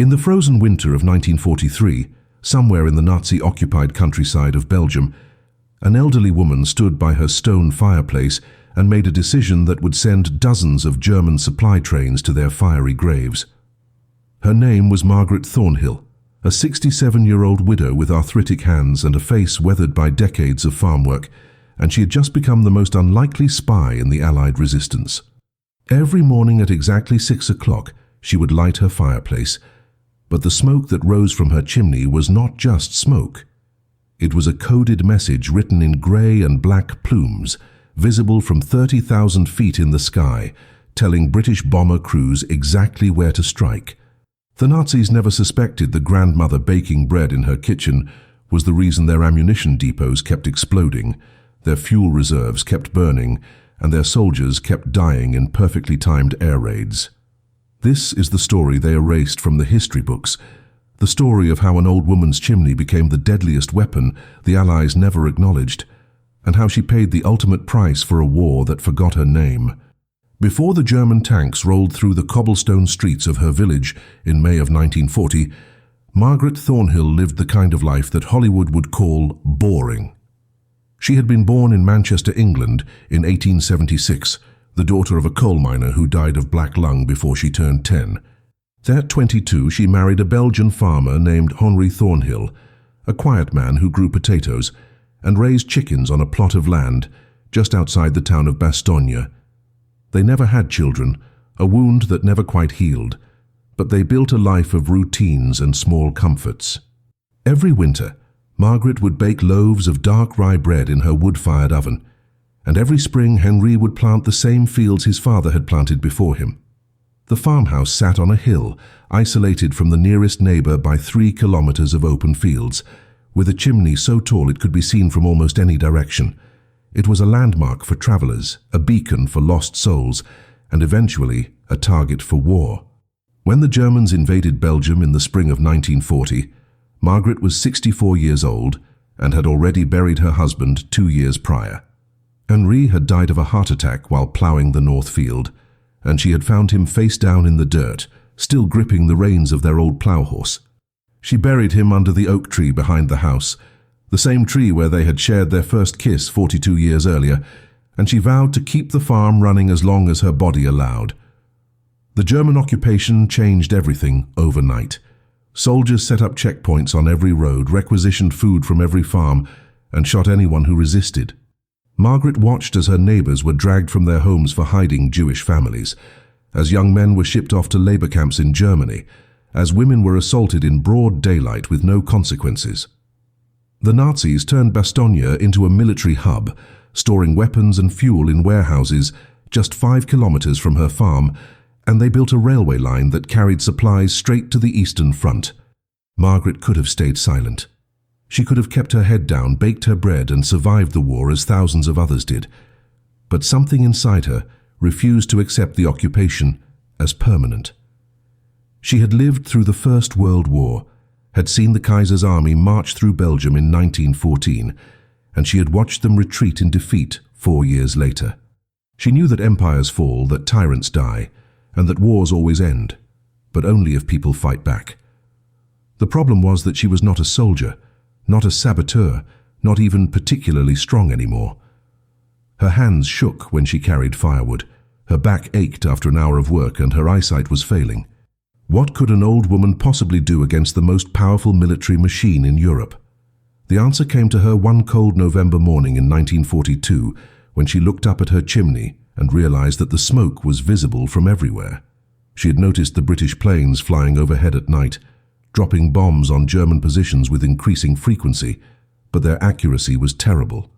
In the frozen winter of 1943, somewhere in the Nazi-occupied countryside of Belgium, an elderly woman stood by her stone fireplace and made a decision that would send dozens of German supply trains to their fiery graves. Her name was Margaret Thornhill, a 67-year-old widow with arthritic hands and a face weathered by decades of farm work, and she had just become the most unlikely spy in the Allied resistance. Every morning at exactly 6 o'clock, she would light her fireplace, but the smoke that rose from her chimney was not just smoke. It was a coded message written in grey and black plumes, visible from 30,000 feet in the sky, telling British bomber crews exactly where to strike. The Nazis never suspected the grandmother baking bread in her kitchen was the reason their ammunition depots kept exploding, their fuel reserves kept burning, and their soldiers kept dying in perfectly timed air raids. This is the story they erased from the history books, the story of how an old woman's chimney became the deadliest weapon the Allies never acknowledged, and how she paid the ultimate price for a war that forgot her name. Before the German tanks rolled through the cobblestone streets of her village in May of 1940, Margaret Thornhill lived the kind of life that Hollywood would call boring. She had been born in Manchester, England in 1876, the daughter of a coal miner who died of black lung before she turned 10. At 22, she married a Belgian farmer named Henri Thornhill, a quiet man who grew potatoes and raised chickens on a plot of land just outside the town of Bastogne. They never had children, a wound that never quite healed, but they built a life of routines and small comforts. Every winter, Margaret would bake loaves of dark rye bread in her wood-fired oven, and every spring Henri would plant the same fields his father had planted before him. The farmhouse sat on a hill, isolated from the nearest neighbor by 3 kilometers of open fields, with a chimney so tall it could be seen from almost any direction. It was a landmark for travelers, a beacon for lost souls, and eventually a target for war. When the Germans invaded Belgium in the spring of 1940, Margaret was 64 years old and had already buried her husband 2 years prior. Henri had died of a heart attack while ploughing the North Field, and she had found him face down in the dirt, still gripping the reins of their old plough horse. She buried him under the oak tree behind the house, the same tree where they had shared their first kiss 42 years earlier, and she vowed to keep the farm running as long as her body allowed. The German occupation changed everything overnight. Soldiers set up checkpoints on every road, requisitioned food from every farm, and shot anyone who resisted. Margaret watched as her neighbors were dragged from their homes for hiding Jewish families, as young men were shipped off to labor camps in Germany, as women were assaulted in broad daylight with no consequences. The Nazis turned Bastogne into a military hub, storing weapons and fuel in warehouses just 5 kilometers from her farm, and they built a railway line that carried supplies straight to the Eastern Front. Margaret could have stayed silent. She could have kept her head down, baked her bread, and survived the war as thousands of others did. But something inside her refused to accept the occupation as permanent. She had lived through the First World War, had seen the Kaiser's army march through Belgium in 1914, and she had watched them retreat in defeat 4 years later. She knew that empires fall, that tyrants die, and that wars always end, but only if people fight back. The problem was that she was not a soldier, not a saboteur, not even particularly strong anymore. Her hands shook when she carried firewood, her back ached after an hour of work, and her eyesight was failing. What could an old woman possibly do against the most powerful military machine in Europe? The answer came to her one cold November morning in 1942, when she looked up at her chimney and realized that the smoke was visible from everywhere. She had noticed the British planes flying overhead at night, dropping bombs on German positions with increasing frequency, but their accuracy was terrible.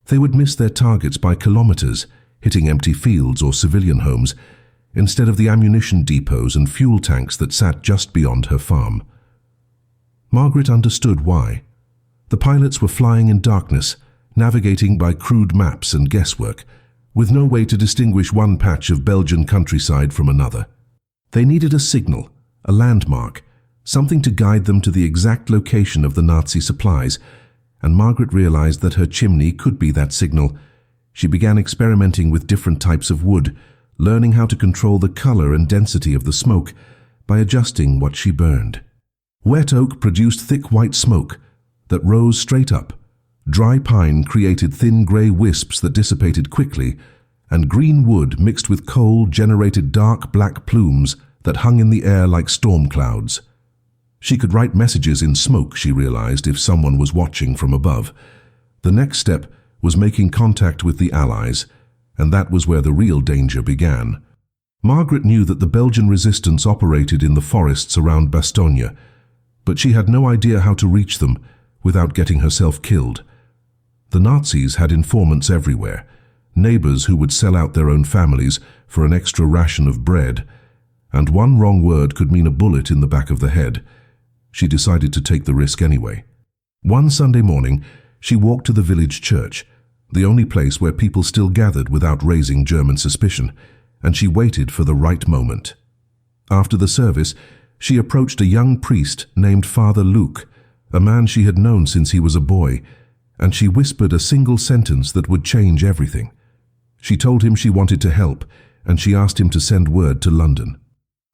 They would miss their targets by kilometers, hitting empty fields or civilian homes, instead of the ammunition depots and fuel tanks that sat just beyond her farm. Margaret understood why. The pilots were flying in darkness, navigating by crude maps and guesswork, with no way to distinguish one patch of Belgian countryside from another. They needed a signal, a landmark, something to guide them to the exact location of the Nazi supplies, and Margaret realized that her chimney could be that signal. She began experimenting with different types of wood, learning how to control the color and density of the smoke, by adjusting what she burned. Wet oak produced thick white smoke that rose straight up. Dry pine created thin grey wisps that dissipated quickly, and green wood mixed with coal generated dark black plumes that hung in the air like storm clouds. She could write messages in smoke, she realized, if someone was watching from above. The next step was making contact with the Allies, and that was where the real danger began. Margaret knew that the Belgian resistance operated in the forests around Bastogne, but she had no idea how to reach them without getting herself killed. The Nazis had informants everywhere, neighbors who would sell out their own families for an extra ration of bread, and one wrong word could mean a bullet in the back of the head. She decided to take the risk anyway. One Sunday morning, she walked to the village church, the only place where people still gathered without raising German suspicion, and she waited for the right moment. After the service, she approached a young priest named Father Luke, a man she had known since he was a boy, and she whispered a single sentence that would change everything. She told him she wanted to help, and she asked him to send word to London.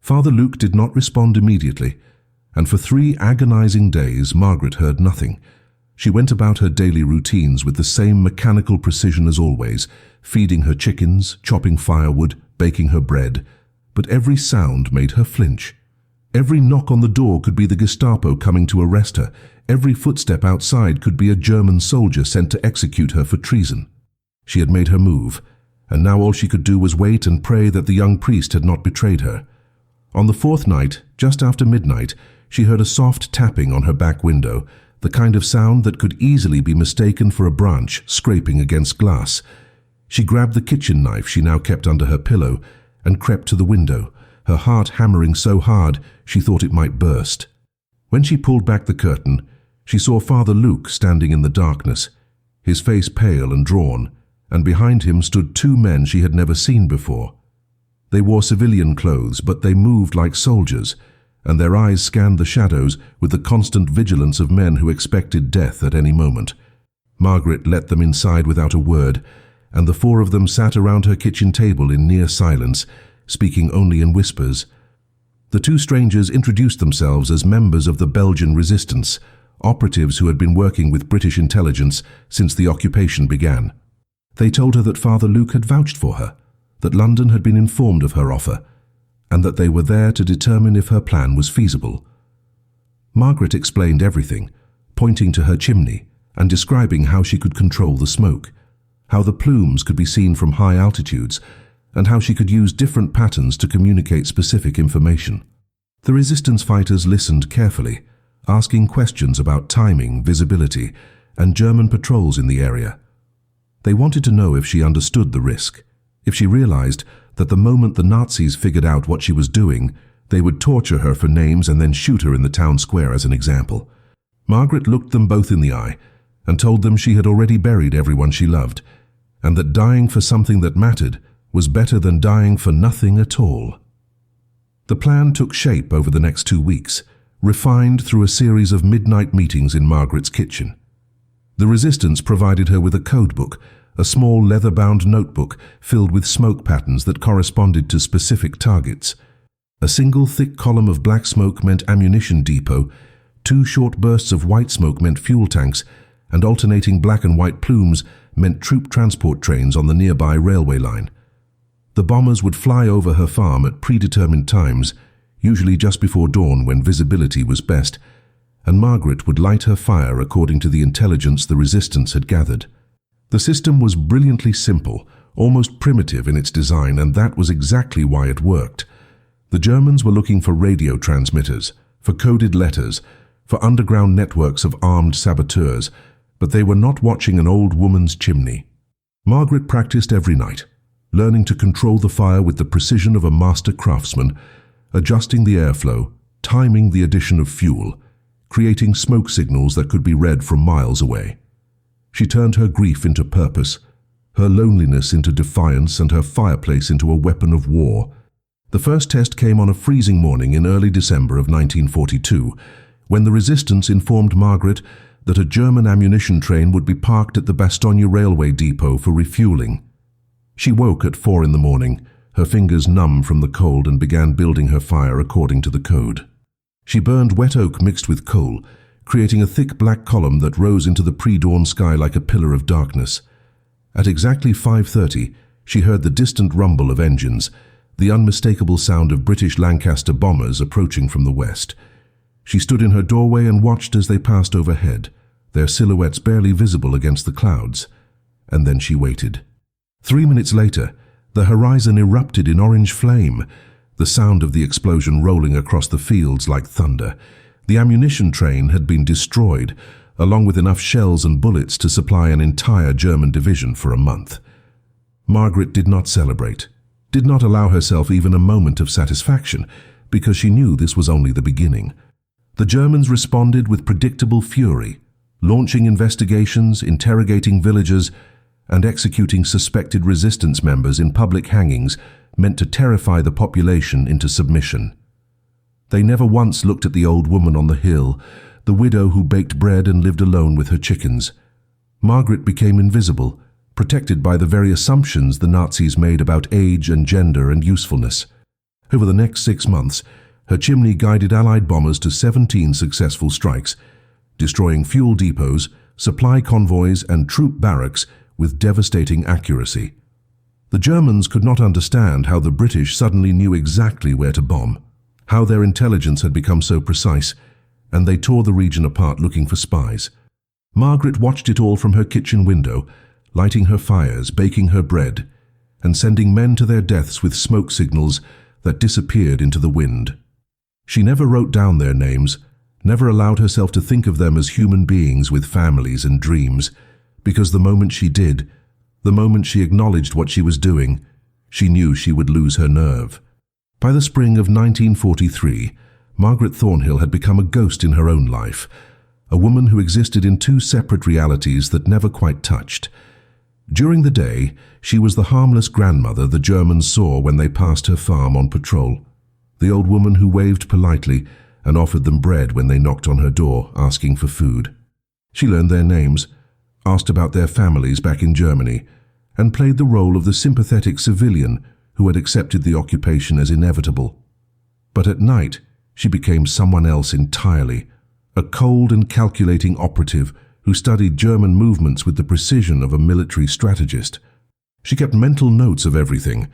Father Luke did not respond immediately, and for 3 agonizing days Margaret heard nothing. She went about her daily routines with the same mechanical precision as always, feeding her chickens, chopping firewood, baking her bread, but every sound made her flinch. Every knock on the door could be the Gestapo coming to arrest her. Every footstep outside could be a German soldier sent to execute her for treason. She had made her move, and now all she could do was wait and pray that the young priest had not betrayed her. On the 4th night, just after midnight, she heard a soft tapping on her back window, the kind of sound that could easily be mistaken for a branch scraping against glass. She grabbed the kitchen knife she now kept under her pillow and crept to the window, her heart hammering so hard she thought it might burst. When she pulled back the curtain, she saw Father Luke standing in the darkness, his face pale and drawn, and behind him stood 2 men she had never seen before. They wore civilian clothes, but they moved like soldiers, and their eyes scanned the shadows with the constant vigilance of men who expected death at any moment. Margaret let them inside without a word, and the 4 of them sat around her kitchen table in near silence, speaking only in whispers. The 2 strangers introduced themselves as members of the Belgian resistance, operatives who had been working with British intelligence since the occupation began. They told her that Father Luke had vouched for her, that London had been informed of her offer, and that they were there to determine if her plan was feasible. Margaret explained everything, pointing to her chimney and describing how she could control the smoke, how the plumes could be seen from high altitudes, and how she could use different patterns to communicate specific information. The resistance fighters listened carefully, asking questions about timing, visibility, and German patrols in the area. They wanted to know if she understood the risk, if she realized that the moment the Nazis figured out what she was doing, they would torture her for names and then shoot her in the town square as an example. Margaret looked them both in the eye and told them she had already buried everyone she loved, and that dying for something that mattered was better than dying for nothing at all. The plan took shape over the next 2 weeks, refined through a series of midnight meetings in Margaret's kitchen. The resistance provided her with a code book, a small leather-bound notebook filled with smoke patterns that corresponded to specific targets. A single thick column of black smoke meant ammunition depot, 2 short bursts of white smoke meant fuel tanks, and alternating black and white plumes meant troop transport trains on the nearby railway line. The bombers would fly over her farm at predetermined times, usually just before dawn when visibility was best, and Margaret would light her fire according to the intelligence the resistance had gathered. The system was brilliantly simple, almost primitive in its design, and that was exactly why it worked. The Germans were looking for radio transmitters, for coded letters, for underground networks of armed saboteurs, but they were not watching an old woman's chimney. Margaret practiced every night, learning to control the fire with the precision of a master craftsman, adjusting the airflow, timing the addition of fuel, creating smoke signals that could be read from miles away. She turned her grief into purpose, her loneliness into defiance, and her fireplace into a weapon of war. The first test came on a freezing morning in early December of 1942, when the resistance informed Margaret that a German ammunition train would be parked at the Bastogne railway depot for refueling. She woke at 4 in the morning, her fingers numb from the cold, and began building her fire according to the code. She burned wet oak mixed with coal, creating a thick black column that rose into the pre-dawn sky like a pillar of darkness. At exactly 5:30, she heard the distant rumble of engines, the unmistakable sound of British Lancaster bombers approaching from the west. She stood in her doorway and watched as they passed overhead, their silhouettes barely visible against the clouds. And then she waited. 3 minutes later, the horizon erupted in orange flame, the sound of the explosion rolling across the fields like thunder. The ammunition train had been destroyed, along with enough shells and bullets to supply an entire German division for a month. Margaret did not celebrate, did not allow herself even a moment of satisfaction, because she knew this was only the beginning. The Germans responded with predictable fury, launching investigations, interrogating villagers, and executing suspected resistance members in public hangings meant to terrify the population into submission. They never once looked at the old woman on the hill, the widow who baked bread and lived alone with her chickens. Margaret became invisible, protected by the very assumptions the Nazis made about age and gender and usefulness. Over the next 6 months, her chimney guided Allied bombers to 17 successful strikes, destroying fuel depots, supply convoys, and troop barracks with devastating accuracy. The Germans could not understand how the British suddenly knew exactly where to bomb, how their intelligence had become so precise, and they tore the region apart looking for spies. Margaret watched it all from her kitchen window, lighting her fires, baking her bread, and sending men to their deaths with smoke signals that disappeared into the wind. She never wrote down their names, never allowed herself to think of them as human beings with families and dreams, because the moment she did, the moment she acknowledged what she was doing, she knew she would lose her nerve. By the spring of 1943, Margaret Thornhill had become a ghost in her own life, a woman who existed in 2 separate realities that never quite touched. During the day, she was the harmless grandmother the Germans saw when they passed her farm on patrol, the old woman who waved politely and offered them bread when they knocked on her door asking for food. She learned their names, asked about their families back in Germany, and played the role of the sympathetic civilian who had accepted the occupation as inevitable. But at night, she became someone else entirely, a cold and calculating operative who studied German movements with the precision of a military strategist. She kept mental notes of everything,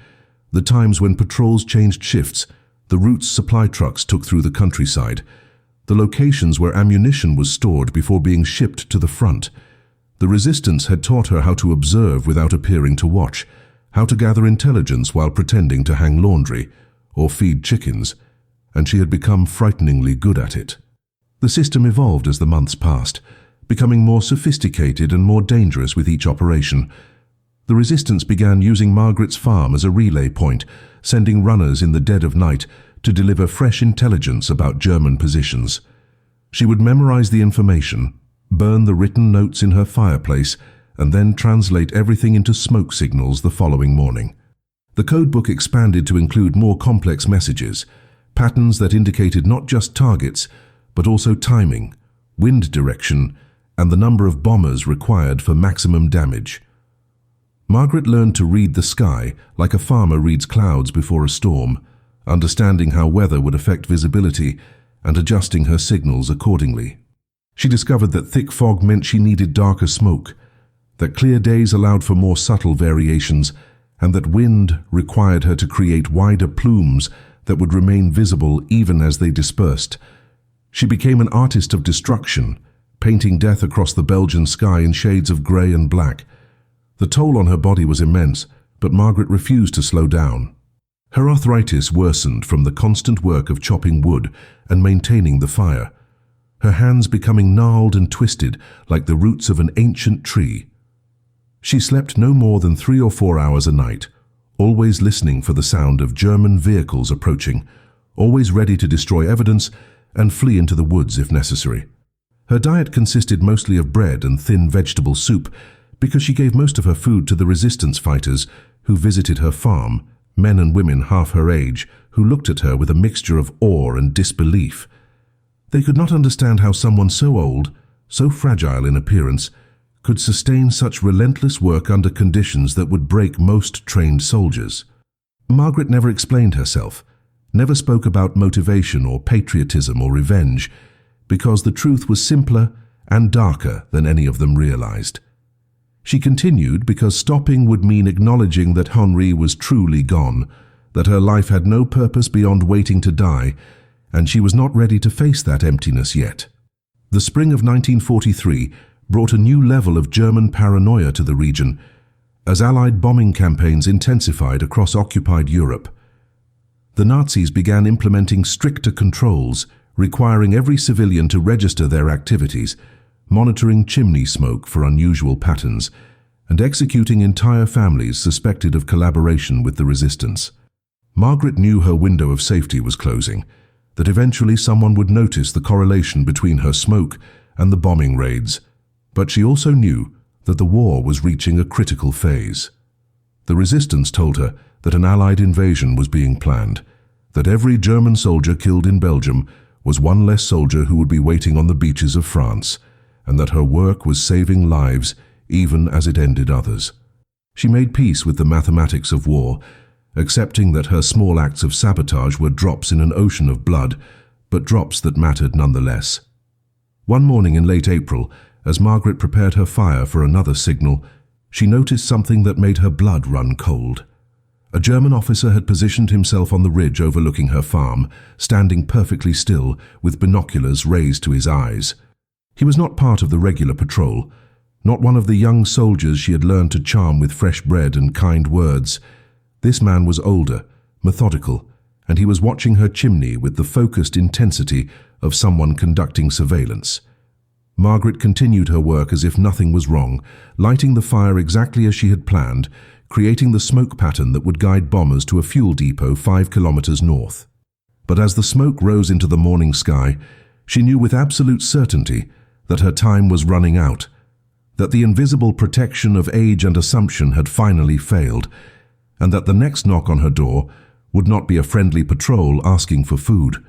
the times when patrols changed shifts, the routes supply trucks took through the countryside, the locations where ammunition was stored before being shipped to the front. The resistance had taught her how to observe without appearing to watch, how to gather intelligence while pretending to hang laundry or feed chickens, and she had become frighteningly good at it. The system evolved as the months passed, becoming more sophisticated and more dangerous with each operation. The resistance began using Margaret's farm as a relay point, sending runners in the dead of night to deliver fresh intelligence about German positions. She would memorize the information, burn the written notes in her fireplace, and then translate everything into smoke signals the following morning. The codebook expanded to include more complex messages, patterns that indicated not just targets, but also timing, wind direction, and the number of bombers required for maximum damage. Margaret learned to read the sky like a farmer reads clouds before a storm, understanding how weather would affect visibility and adjusting her signals accordingly. She discovered that thick fog meant she needed darker smoke, that clear days allowed for more subtle variations, and that wind required her to create wider plumes that would remain visible even as they dispersed. She became an artist of destruction, painting death across the Belgian sky in shades of grey and black. The toll on her body was immense, but Margaret refused to slow down. Her arthritis worsened from the constant work of chopping wood and maintaining the fire, her hands becoming gnarled and twisted like the roots of an ancient tree. She slept no more than 3 or 4 hours a night, always listening for the sound of German vehicles approaching, always ready to destroy evidence and flee into the woods if necessary. Her diet consisted mostly of bread and thin vegetable soup because she gave most of her food to the resistance fighters who visited her farm, men and women half her age who looked at her with a mixture of awe and disbelief. They could not understand how someone so old, so fragile in appearance, could sustain such relentless work under conditions that would break most trained soldiers. Margaret never explained herself, never spoke about motivation or patriotism or revenge, because the truth was simpler and darker than any of them realized. She continued because stopping would mean acknowledging that Henri was truly gone, that her life had no purpose beyond waiting to die, and she was not ready to face that emptiness yet. The spring of 1943 brought a new level of German paranoia to the region, as Allied bombing campaigns intensified across occupied Europe. The Nazis began implementing stricter controls, requiring every civilian to register their activities, monitoring chimney smoke for unusual patterns, and executing entire families suspected of collaboration with the resistance. Margaret knew her window of safety was closing, that eventually someone would notice the correlation between her smoke and the bombing raids, but she also knew that the war was reaching a critical phase. The resistance told her that an Allied invasion was being planned, that every German soldier killed in Belgium was one less soldier who would be waiting on the beaches of France, and that her work was saving lives even as it ended others. She made peace with the mathematics of war, accepting that her small acts of sabotage were drops in an ocean of blood, but drops that mattered nonetheless. One morning in late April, as Margaret prepared her fire for another signal, she noticed something that made her blood run cold. A German officer had positioned himself on the ridge overlooking her farm, standing perfectly still, with binoculars raised to his eyes. He was not part of the regular patrol, not one of the young soldiers she had learned to charm with fresh bread and kind words. This man was older, methodical, and he was watching her chimney with the focused intensity of someone conducting surveillance. Margaret continued her work as if nothing was wrong, lighting the fire exactly as she had planned, creating the smoke pattern that would guide bombers to a fuel depot 5 kilometers north. But as the smoke rose into the morning sky, she knew with absolute certainty that her time was running out, that the invisible protection of age and assumption had finally failed, and that the next knock on her door would not be a friendly patrol asking for food.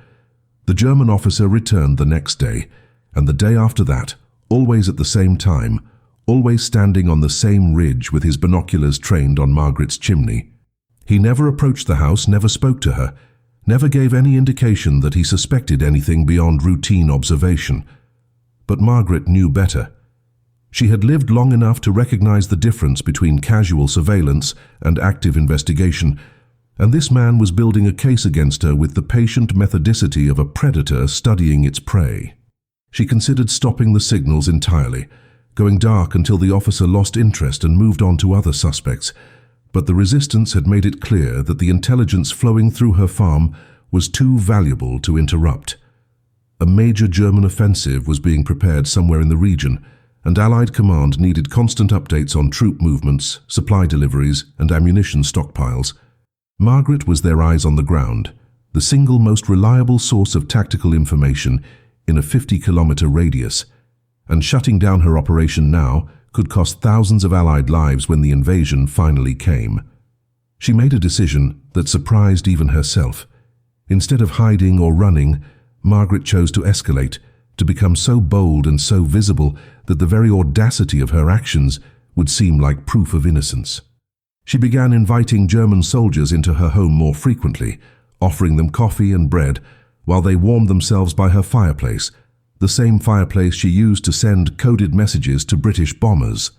The German officer returned the next day, and the day after that, always at the same time, always standing on the same ridge with his binoculars trained on Margaret's chimney. He never approached the house, never spoke to her, never gave any indication that he suspected anything beyond routine observation. But Margaret knew better. She had lived long enough to recognize the difference between casual surveillance and active investigation, and this man was building a case against her with the patient methodicity of a predator studying its prey. She considered stopping the signals entirely, going dark until the officer lost interest and moved on to other suspects, but the resistance had made it clear that the intelligence flowing through her farm was too valuable to interrupt. A major German offensive was being prepared somewhere in the region, and Allied command needed constant updates on troop movements, supply deliveries, and ammunition stockpiles. Margaret was their eyes on the ground, the single most reliable source of tactical information in a 50-kilometer radius, and shutting down her operation now could cost thousands of Allied lives when the invasion finally came. She made a decision that surprised even herself. Instead of hiding or running, Margaret chose to escalate, to become so bold and so visible that the very audacity of her actions would seem like proof of innocence. She began inviting German soldiers into her home more frequently, offering them coffee and bread while they warmed themselves by her fireplace, the same fireplace she used to send coded messages to British bombers.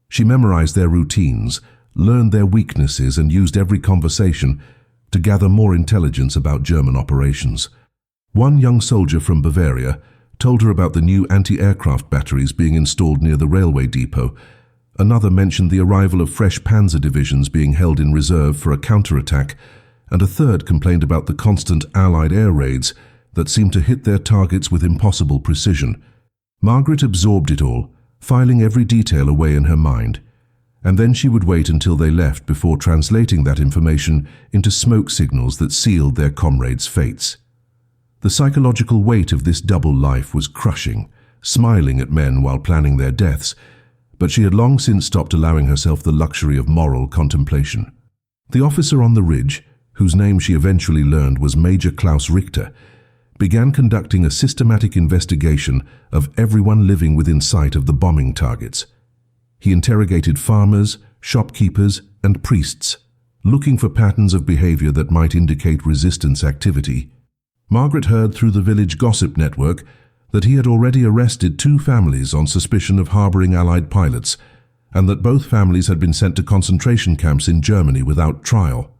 She memorized their routines, learned their weaknesses, and used every conversation to gather more intelligence about German operations. One young soldier from Bavaria told her about the new anti-aircraft batteries being installed near the railway depot. Another mentioned the arrival of fresh panzer divisions being held in reserve for a counterattack, and a third complained about the constant Allied air raids that seemed to hit their targets with impossible precision. Margaret absorbed it all, filing every detail away in her mind, and then she would wait until they left before translating that information into smoke signals that sealed their comrades' fates. The psychological weight of this double life was crushing, smiling at men while planning their deaths, but she had long since stopped allowing herself the luxury of moral contemplation. The officer on the ridge, whose name she eventually learned was Major Klaus Richter, began conducting a systematic investigation of everyone living within sight of the bombing targets. He interrogated farmers, shopkeepers, and priests, looking for patterns of behavior that might indicate resistance activity. Margaret heard through the village gossip network that he had already arrested 2 families on suspicion of harboring Allied pilots, and that both families had been sent to concentration camps in Germany without trial.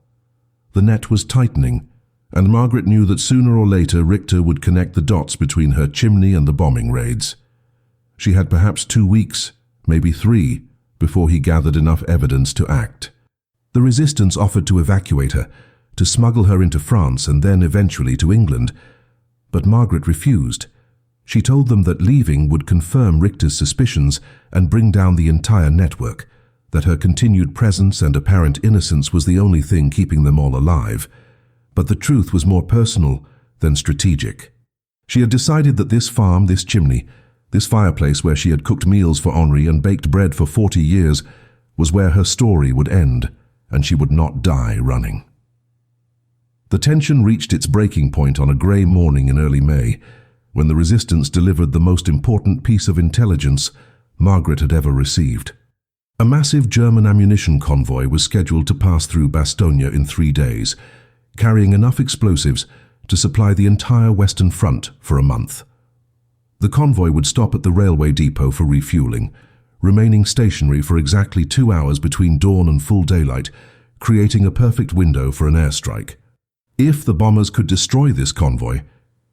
The net was tightening, and Margaret knew that sooner or later Richter would connect the dots between her chimney and the bombing raids. She had perhaps 2 weeks, maybe 3, before he gathered enough evidence to act. The resistance offered to evacuate her, to smuggle her into France and then eventually to England, but Margaret refused. She told them that leaving would confirm Richter's suspicions and bring down the entire network, that her continued presence and apparent innocence was the only thing keeping them all alive. But the truth was more personal than strategic. She had decided that this farm, this chimney, this fireplace where she had cooked meals for Henri and baked bread for 40 years, was where her story would end, and she would not die running. The tension reached its breaking point on a grey morning in early May, when the resistance delivered the most important piece of intelligence Margaret had ever received. A massive German ammunition convoy was scheduled to pass through Bastogne in 3 days, carrying enough explosives to supply the entire Western Front for a month. The convoy would stop at the railway depot for refueling, remaining stationary for exactly 2 hours between dawn and full daylight, creating a perfect window for an airstrike. If the bombers could destroy this convoy,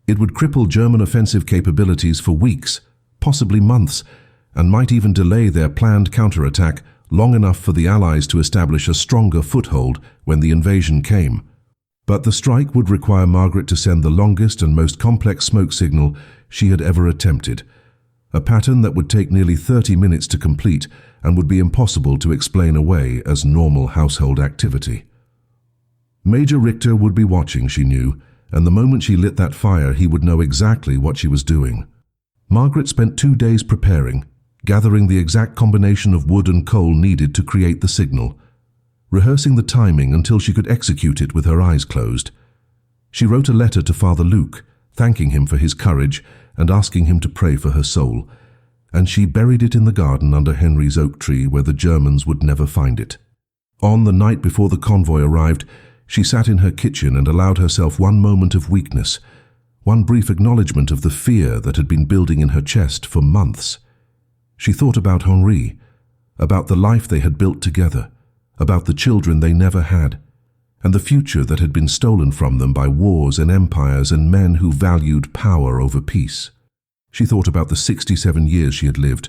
it would cripple German offensive capabilities for weeks, possibly months, and might even delay their planned counterattack long enough for the Allies to establish a stronger foothold when the invasion came. But the strike would require Margaret to send the longest and most complex smoke signal she had ever attempted, a pattern that would take nearly 30 minutes to complete and would be impossible to explain away as normal household activity. Major Richter would be watching, she knew, and the moment she lit that fire he would know exactly what she was doing. Margaret spent 2 days preparing, gathering the exact combination of wood and coal needed to create the signal, rehearsing the timing until she could execute it with her eyes closed. She wrote a letter to Father Luke, thanking him for his courage and asking him to pray for her soul, and she buried it in the garden under Henri's oak tree where the Germans would never find it. On the night before the convoy arrived, she sat in her kitchen and allowed herself one moment of weakness, one brief acknowledgement of the fear that had been building in her chest for months. She thought about Henri, about the life they had built together, about the children they never had, and the future that had been stolen from them by wars and empires and men who valued power over peace. She thought about the 67 years she had lived,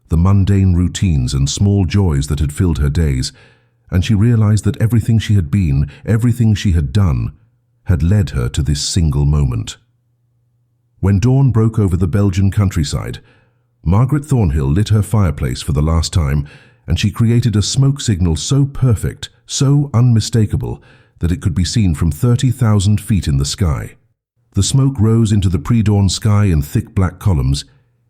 the mundane routines and small joys that had filled her days, and she realized that everything she had been, everything she had done, had led her to this single moment. When dawn broke over the Belgian countryside, Margaret Thornhill lit her fireplace for the last time, and she created a smoke signal so perfect, so unmistakable, that it could be seen from 30,000 feet in the sky. The smoke rose into the pre-dawn sky in thick black columns,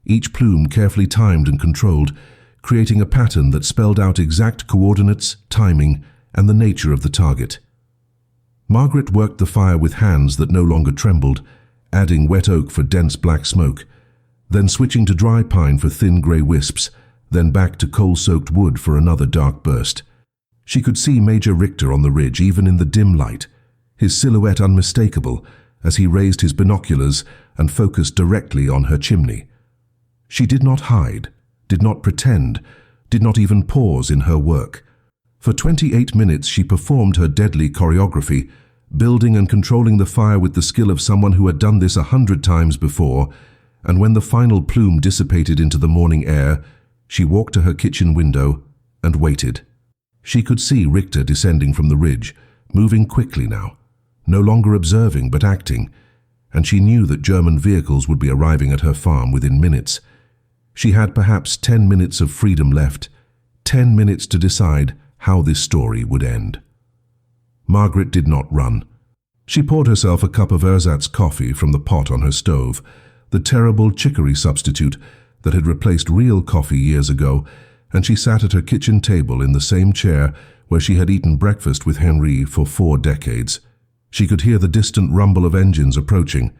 each plume carefully timed and controlled, creating a pattern that spelled out exact coordinates, timing, and the nature of the target. Margaret worked the fire with hands that no longer trembled, adding wet oak for dense black smoke, then switching to dry pine for thin grey wisps, then back to coal-soaked wood for another dark burst. She could see Major Richter on the ridge even in the dim light, his silhouette unmistakable as he raised his binoculars and focused directly on her chimney. She did not hide, did not pretend, did not even pause in her work. For 28 minutes she performed her deadly choreography, building and controlling the fire with the skill of someone who had done this 100 times before, and when the final plume dissipated into the morning air, she walked to her kitchen window and waited. She could see Richter descending from the ridge, moving quickly now, no longer observing but acting, and she knew that German vehicles would be arriving at her farm within minutes. She had perhaps 10 minutes of freedom left, 10 minutes to decide how this story would end. Margaret did not run. She poured herself a cup of ersatz coffee from the pot on her stove, the terrible chicory substitute that had replaced real coffee years ago, and she sat at her kitchen table in the same chair where she had eaten breakfast with Henri for 4 decades. She could hear the distant rumble of engines approaching,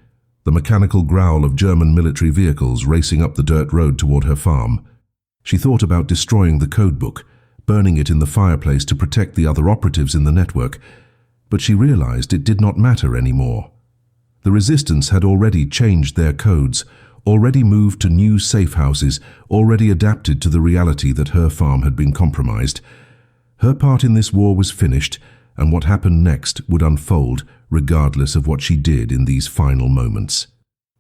the mechanical growl of German military vehicles racing up the dirt road toward her farm. She thought about destroying the codebook, burning it in the fireplace to protect the other operatives in the network, but she realized it did not matter anymore. The resistance had already changed their codes, already moved to new safe houses, already adapted to the reality that her farm had been compromised. Her part in this war was finished, and what happened next would unfold regardless of what she did in these final moments.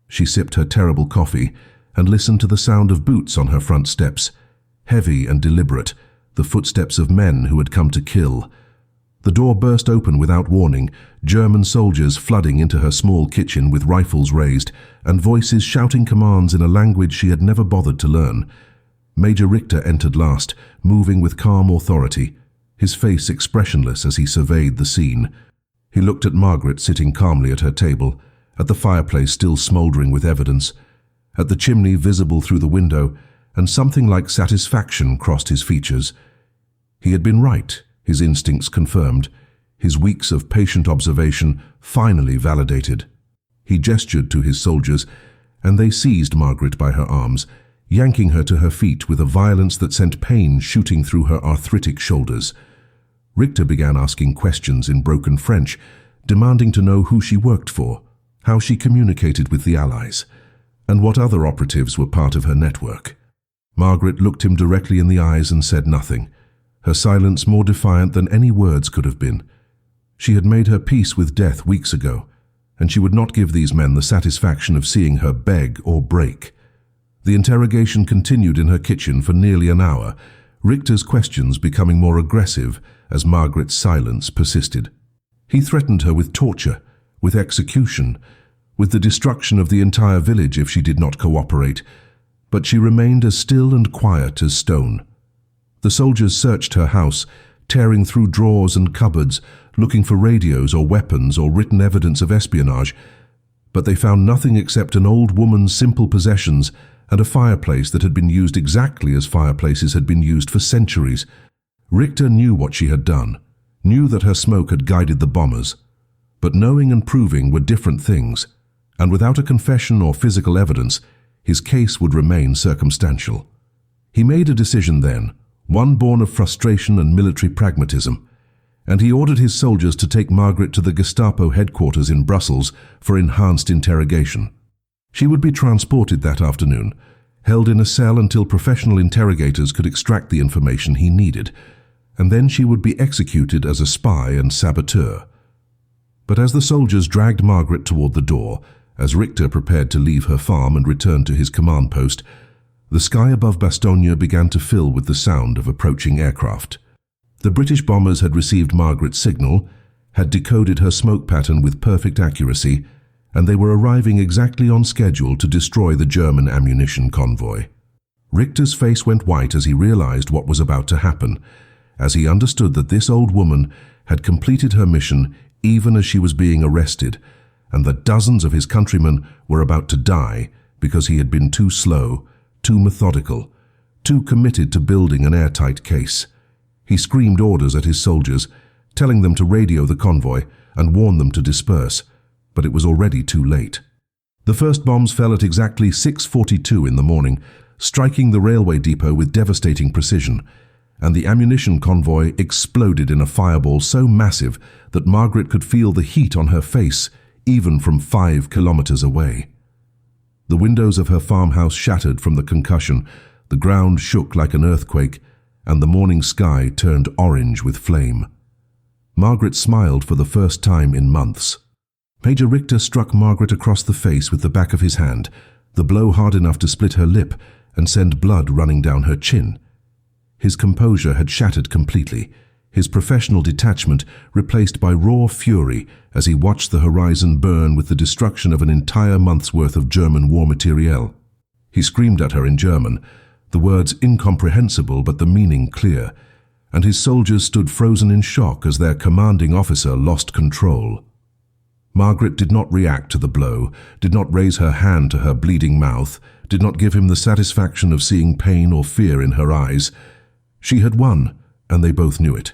She sipped her terrible coffee and listened to the sound of boots on her front steps, heavy and deliberate, the footsteps of men who had come to kill. The door burst open without warning, German soldiers flooding into her small kitchen with rifles raised, and voices shouting commands in a language she had never bothered to learn. Major Richter entered last, moving with calm authority, his face expressionless as he surveyed the scene. He looked at Margaret sitting calmly at her table, at the fireplace still smouldering with evidence, at the chimney visible through the window, and something like satisfaction crossed his features. He had been right, his instincts confirmed, his weeks of patient observation finally validated. He gestured to his soldiers, and they seized Margaret by her arms, yanking her to her feet with a violence that sent pain shooting through her arthritic shoulders. Richter began asking questions in broken French, demanding to know who she worked for, how she communicated with the Allies, and what other operatives were part of her network. Margaret looked him directly in the eyes and said nothing, her silence more defiant than any words could have been. She had made her peace with death weeks ago, and she would not give these men the satisfaction of seeing her beg or break. The interrogation continued in her kitchen for nearly an hour, Richter's questions becoming more aggressive as Margaret's silence persisted. He threatened her with torture, with execution, with the destruction of the entire village if she did not cooperate, but she remained as still and quiet as stone. The soldiers searched her house, tearing through drawers and cupboards, looking for radios or weapons or written evidence of espionage, but they found nothing except an old woman's simple possessions and a fireplace that had been used exactly as fireplaces had been used for centuries. Richter knew what she had done, knew that her smoke had guided the bombers, but knowing and proving were different things, and without a confession or physical evidence, his case would remain circumstantial. He made a decision then, one born of frustration and military pragmatism, and he ordered his soldiers to take Margaret to the Gestapo headquarters in Brussels for enhanced interrogation. She would be transported that afternoon, held in a cell until professional interrogators could extract the information he needed, and then she would be executed as a spy and saboteur. But as the soldiers dragged Margaret toward the door, as Richter prepared to leave her farm and return to his command post, the sky above Bastogne began to fill with the sound of approaching aircraft. The British bombers had received Margaret's signal, had decoded her smoke pattern with perfect accuracy, and they were arriving exactly on schedule to destroy the German ammunition convoy. Richter's face went white as he realized what was about to happen, as he understood that this old woman had completed her mission even as she was being arrested, and that dozens of his countrymen were about to die because he had been too slow, too methodical, too committed to building an airtight case. He screamed orders at his soldiers, telling them to radio the convoy and warn them to disperse, but it was already too late. The first bombs fell at exactly 6:42 in the morning, striking the railway depot with devastating precision, and the ammunition convoy exploded in a fireball so massive that Margaret could feel the heat on her face even from 5 kilometers away. The windows of her farmhouse shattered from the concussion, the ground shook like an earthquake, and the morning sky turned orange with flame. Margaret smiled for the first time in months. Major Richter struck Margaret across the face with the back of his hand, the blow hard enough to split her lip and send blood running down her chin. His composure had shattered completely, his professional detachment replaced by raw fury as he watched the horizon burn with the destruction of an entire month's worth of German war materiel. He screamed at her in German, the words incomprehensible but the meaning clear, and his soldiers stood frozen in shock as their commanding officer lost control. Margaret did not react to the blow, did not raise her hand to her bleeding mouth, did not give him the satisfaction of seeing pain or fear in her eyes. She had won, and they both knew it.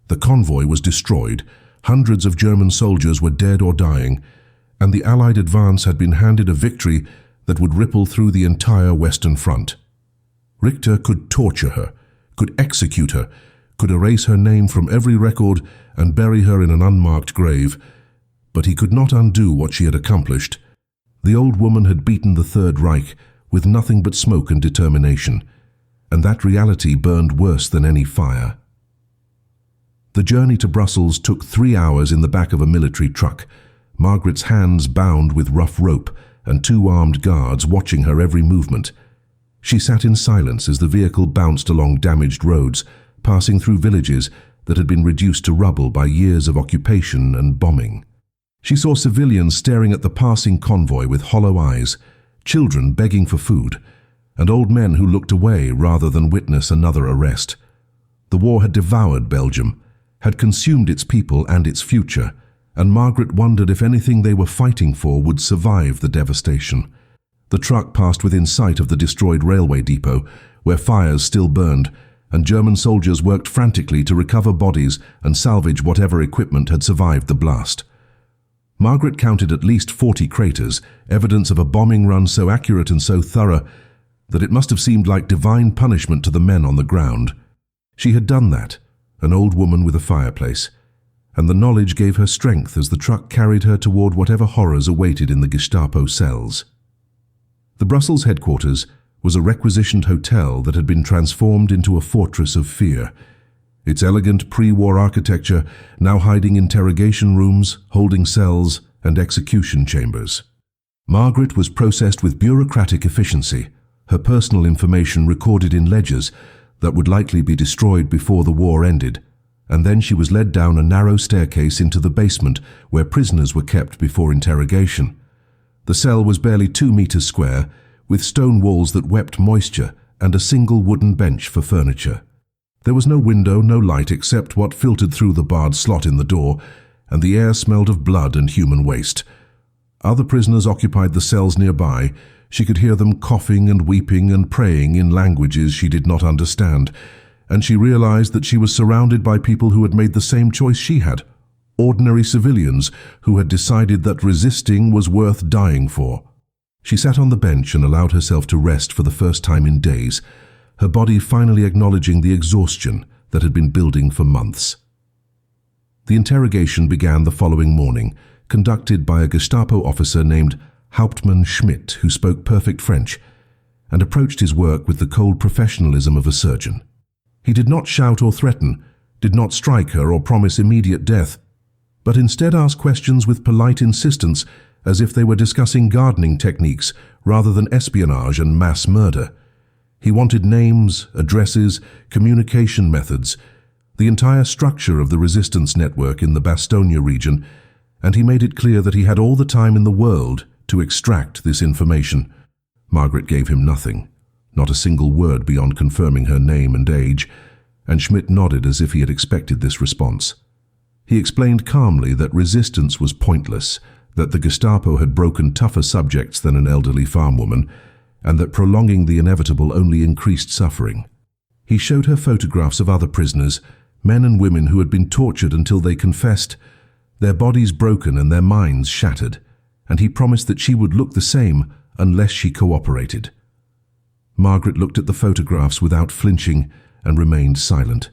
The convoy was destroyed, hundreds of German soldiers were dead or dying, and the Allied advance had been handed a victory that would ripple through the entire Western Front. Richter could torture her, could execute her, could erase her name from every record and bury her in an unmarked grave, but he could not undo what she had accomplished. The old woman had beaten the Third Reich with nothing but smoke and determination, and that reality burned worse than any fire. The journey to Brussels took 3 hours in the back of a military truck, Margaret's hands bound with rough rope and 2 armed guards watching her every movement. She sat in silence as the vehicle bounced along damaged roads, passing through villages that had been reduced to rubble by years of occupation and bombing. She saw civilians staring at the passing convoy with hollow eyes, children begging for food, and old men who looked away rather than witness another arrest. The war had devoured Belgium, had consumed its people and its future, and Margaret wondered if anything they were fighting for would survive the devastation. The truck passed within sight of the destroyed railway depot, where fires still burned, and German soldiers worked frantically to recover bodies and salvage whatever equipment had survived the blast. Margaret counted at least 40 craters, evidence of a bombing run so accurate and so thorough that it must have seemed like divine punishment to the men on the ground. She had done that, an old woman with a fireplace, and the knowledge gave her strength as the truck carried her toward whatever horrors awaited in the Gestapo cells. The Brussels headquarters was a requisitioned hotel that had been transformed into a fortress of fear, its elegant pre-war architecture now hiding interrogation rooms, holding cells, and execution chambers. Margaret was processed with bureaucratic efficiency, her personal information recorded in ledgers that would likely be destroyed before the war ended, and then she was led down a narrow staircase into the basement where prisoners were kept before interrogation. The cell was barely 2 meters square, with stone walls that wept moisture and a single wooden bench for furniture. There was no window, no light except what filtered through the barred slot in the door, and the air smelled of blood and human waste. Other prisoners occupied the cells nearby. She could hear them coughing and weeping and praying in languages she did not understand, and she realized that she was surrounded by people who had made the same choice she had, ordinary civilians who had decided that resisting was worth dying for. She sat on the bench and allowed herself to rest for the first time in days, her body finally acknowledging the exhaustion that had been building for months. The interrogation began the following morning, conducted by a Gestapo officer named Hauptmann Schmidt, who spoke perfect French and approached his work with the cold professionalism of a surgeon. He did not shout or threaten, did not strike her or promise immediate death, but instead asked questions with polite insistence, as if they were discussing gardening techniques rather than espionage and mass murder. He wanted names, addresses, communication methods, the entire structure of the resistance network in the Bastogne region, and he made it clear that he had all the time in the world to extract this information. Margaret gave him nothing, not a single word beyond confirming her name and age, and Schmidt nodded as if he had expected this response. He explained calmly that resistance was pointless, that the Gestapo had broken tougher subjects than an elderly farm woman, and that prolonging the inevitable only increased suffering. He showed her photographs of other prisoners, men and women who had been tortured until they confessed, their bodies broken and their minds shattered, and he promised that she would look the same unless she cooperated. Margaret looked at the photographs without flinching and remained silent.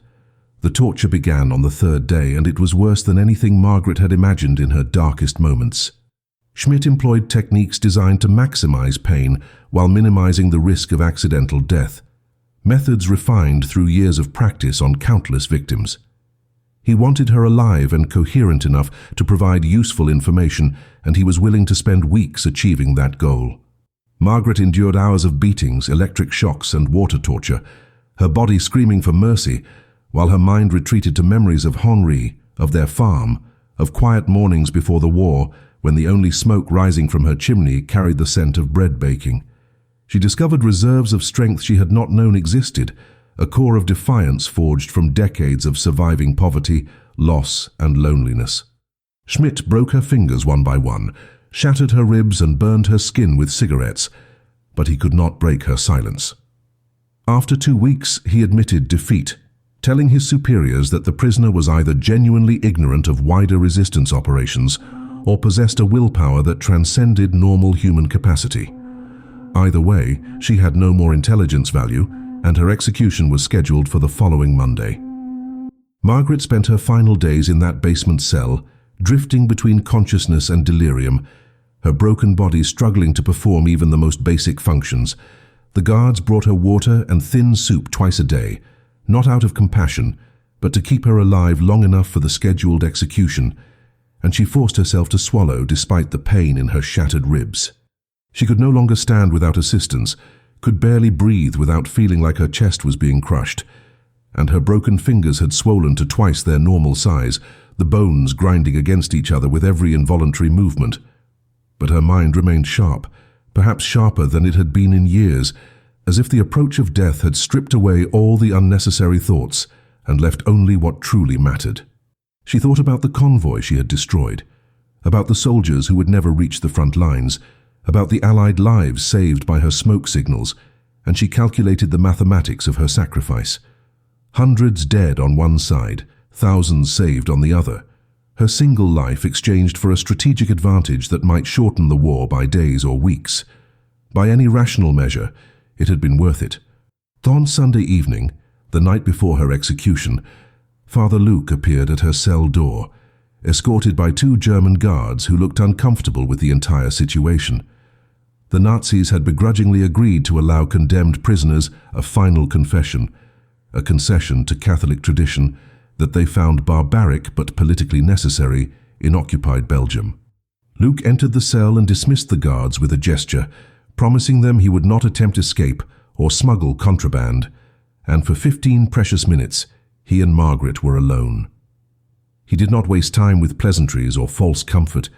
The torture began on the 3rd day, and it was worse than anything Margaret had imagined in her darkest moments. Schmidt employed techniques designed to maximize pain while minimizing the risk of accidental death, methods refined through years of practice on countless victims. He wanted her alive and coherent enough to provide useful information, and he was willing to spend weeks achieving that goal. Margaret endured hours of beatings, electric shocks, and water torture, her body screaming for mercy, while her mind retreated to memories of Henri, of their farm, of quiet mornings before the war, when the only smoke rising from her chimney carried the scent of bread baking. She discovered reserves of strength she had not known existed, a core of defiance forged from decades of surviving poverty, loss, and loneliness. Schmidt broke her fingers one by one, shattered her ribs and burned her skin with cigarettes, but he could not break her silence. After 2 weeks, he admitted defeat, telling his superiors that the prisoner was either genuinely ignorant of wider resistance operations or possessed a willpower that transcended normal human capacity. Either way, she had no more intelligence value, and her execution was scheduled for the following Monday. Margaret spent her final days in that basement cell, drifting between consciousness and delirium, her broken body struggling to perform even the most basic functions. The guards brought her water and thin soup twice a day, not out of compassion, but to keep her alive long enough for the scheduled execution, and she forced herself to swallow despite the pain in her shattered ribs. She could no longer stand without assistance, could barely breathe without feeling like her chest was being crushed, and her broken fingers had swollen to twice their normal size, the bones grinding against each other with every involuntary movement. But her mind remained sharp, perhaps sharper than it had been in years, as if the approach of death had stripped away all the unnecessary thoughts and left only what truly mattered. She thought about the convoy she had destroyed, about the soldiers who would never reach the front lines, about the Allied lives saved by her smoke signals, and she calculated the mathematics of her sacrifice. Hundreds dead on one side, thousands saved on the other. Her single life exchanged for a strategic advantage that might shorten the war by days or weeks. By any rational measure, it had been worth it. On Sunday evening, the night before her execution, Father Luke appeared at her cell door, escorted by 2 German guards who looked uncomfortable with the entire situation. The Nazis had begrudgingly agreed to allow condemned prisoners a final confession, a concession to Catholic tradition that they found barbaric but politically necessary in occupied Belgium. Luke entered the cell and dismissed the guards with a gesture, promising them he would not attempt escape or smuggle contraband, and for 15 precious minutes he and Margaret were alone. He did not waste time with pleasantries or false comfort,